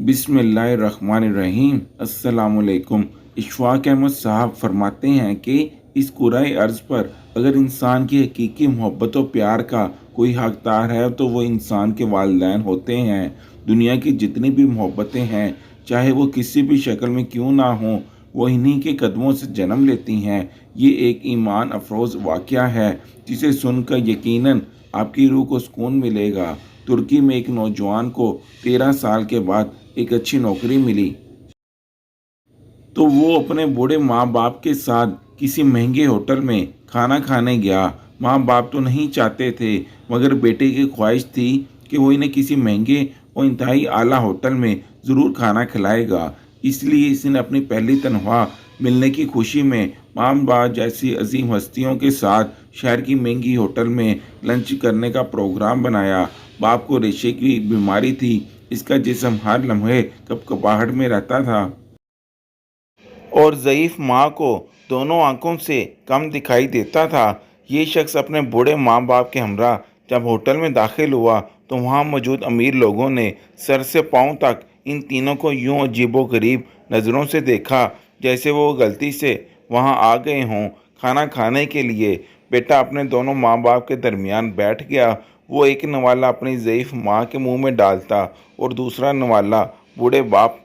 बिस्मिल्लाहिर्रहमानिर्रहीम। अस्सलामुअलैकुम। इशफाक अहमद साहब फरमाते हैं कि इस कुराए अर्ज़ पर अगर इंसान की हकीकी मोहब्बत और प्यार का कोई हकदार है तो वो इंसान के वालिदैन होते हैं। दुनिया की जितनी भी मोहब्बतें हैं, चाहे वो किसी भी शक्ल में क्यों ना हों, वो इन्हीं के कदमों से जन्म लेती हैं। ये एक ईमान अफरोज़ वाक़या है जिसे सुनकर यकीनन आपकी रूह को सुकून मिलेगा। तुर्की में एक नौजवान को 13 साल के बाद एक अच्छी नौकरी मिली, तो वो अपने बूढ़े माँ बाप के साथ किसी महंगे होटल में खाना खाने गया। माँ बाप तो नहीं चाहते थे, मगर बेटे की ख्वाहिश थी कि वो इन्हें किसी महंगे और इंतहाई आला होटल में ज़रूर खाना खिलाएगा। इसलिए इसने अपनी पहली तनख्वाह मिलने की खुशी में माँ बाप जैसी अजीम हस्तियों के साथ शहर की महंगी होटल में लंच करने का प्रोग्राम बनाया। बाप को रेशे की बीमारी थी, इसका जिस्म हर लम्हे कपकपाहट में रहता था और ज़ईफ़ माँ को दोनों आंखों से कम दिखाई देता था। ये शख्स अपने बूढ़े माँ बाप के हमरा जब होटल में दाखिल हुआ तो वहाँ मौजूद अमीर लोगों ने सर से पाँव तक इन तीनों को यूं अजीबोगरीब नज़रों से देखा, जैसे वो गलती से वहाँ आ गए हों खाना खाने के लिए। बेटा अपने दोनों माँ बाप के दरमियान बैठ गया। वो एक नवाला अपनी ज़ईफ़ माँ के मुंह में डालता और दूसरा नवाला बूढ़े बाप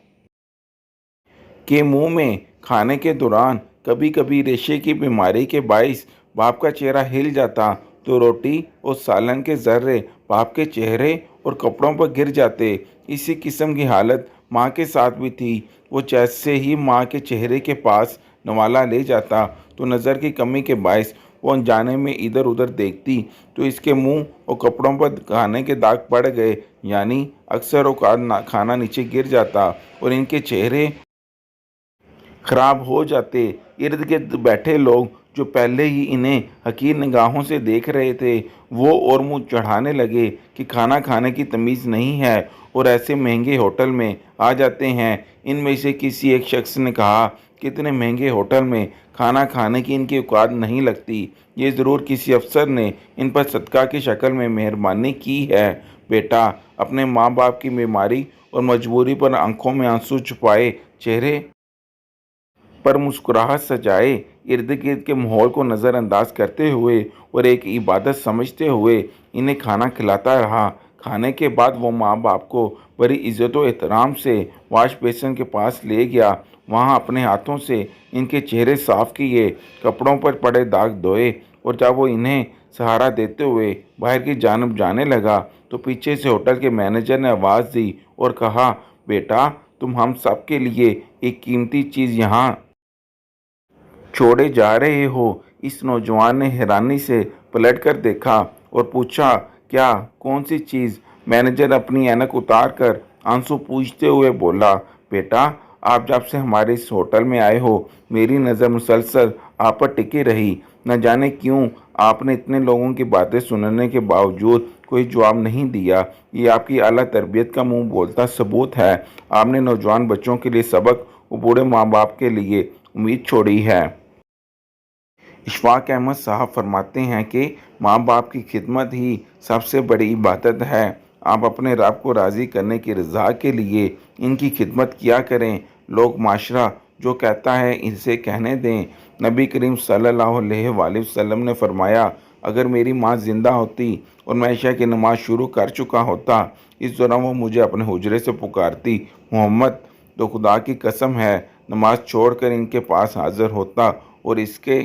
के मुंह में। खाने के दौरान कभी कभी रेशे की बीमारी के बाइस बाप का चेहरा हिल जाता तो रोटी और सालन के जर्रे बाप के चेहरे और कपड़ों पर गिर जाते। इसी किस्म की हालत माँ के साथ भी थी। वो जैसे ही माँ के चेहरे के पास नवाला ले जाता तो नज़र की कमी के बाइस वो अनजाने में इधर उधर देखती तो इसके मुंह और कपड़ों पर खाने के दाग पड़ गए, यानी अक्सर औकात खाना नीचे गिर जाता और इनके चेहरे खराब हो जाते। इर्द गिर्द बैठे लोग जो पहले ही इन्हें हकीर निगाहों से देख रहे थे, वो और मुंह चढ़ाने लगे कि खाना खाने की तमीज़ नहीं है और ऐसे महंगे होटल में आ जाते हैं। इनमें से किसी एक शख्स ने कहा कि इतने महंगे होटल में खाना खाने की इनकी औकात नहीं लगती। ये ज़रूर किसी अफसर ने इन पर सदका की शक्ल में मेहरबानी की है। बेटा अपने माँ बाप की बीमारी और मजबूरी पर आंखों में आंसू छुपाए चेहरे पर मुस्कुराहट सजाए, इर्द गिर्द के माहौल को नज़रअंदाज करते हुए और एक इबादत समझते हुए इन्हें खाना खिलाता रहा। खाने के बाद वो माँ बाप को बड़ी इज़्ज़त व एहतराम से वाश बेसिन के पास ले गया। वहाँ अपने हाथों से इनके चेहरे साफ़ किए, कपड़ों पर पड़े दाग धोए और जब वो इन्हें सहारा देते हुए बाहर की जानब जाने लगा तो पीछे से होटल के मैनेजर ने आवाज़ दी और कहा, बेटा तुम हम सब के लिए एक कीमती चीज़ यहाँ छोड़े जा रहे हो। इस नौजवान ने हैरानी से पलट कर देखा और पूछा, क्या कौन सी चीज़? मैनेजर अपनी ऐनक उतार कर आंसू पूछते हुए बोला, बेटा आप जब से हमारे इस होटल में आए हो मेरी नज़र मुसलसल आप पर टिकी रही। न जाने क्यों आपने इतने लोगों की बातें सुनने के बावजूद कोई जवाब नहीं दिया। ये आपकी आला तरबियत का मुंह बोलता सबूत है। आपने नौजवान बच्चों के लिए सबक और बूढ़े माँ बाप के लिए उम्मीद छोड़ी है। इशफाक अहमद साहब फरमाते हैं कि माँ बाप की खिदमत ही सबसे बड़ी इबादत है। आप अपने रब को राज़ी करने की रज़ा के लिए इनकी खिदमत किया करें। लोग माशरा जो कहता है इसे कहने दें। नबी करीम सल्लल्लाहु अलैहि वसल्लम ने फरमाया, अगर मेरी माँ ज़िंदा होती और मैं इशा की नमाज़ शुरू कर चुका होता, इस दौरान वो मुझे अपने हुजरे से पुकारती, मोहम्मद तो खुदा की कसम है नमाज छोड़कर इनके पास हाज़िर होता और इसके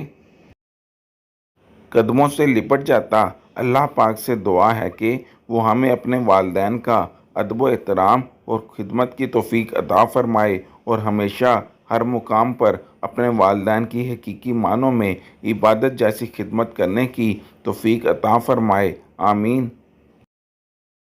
कदमों से लिपट जाता। अल्लाह पाक से दुआ है कि वो हमें अपने वालिदैन का अदब व एहतराम और ख़िदमत की तौफ़ीक अता फ़रमाए और हमेशा हर मुकाम पर अपने वालिदैन की हकीकी मानों में इबादत जैसी खिदमत करने की तौफ़ीक अता फ़रमाए। आमीन।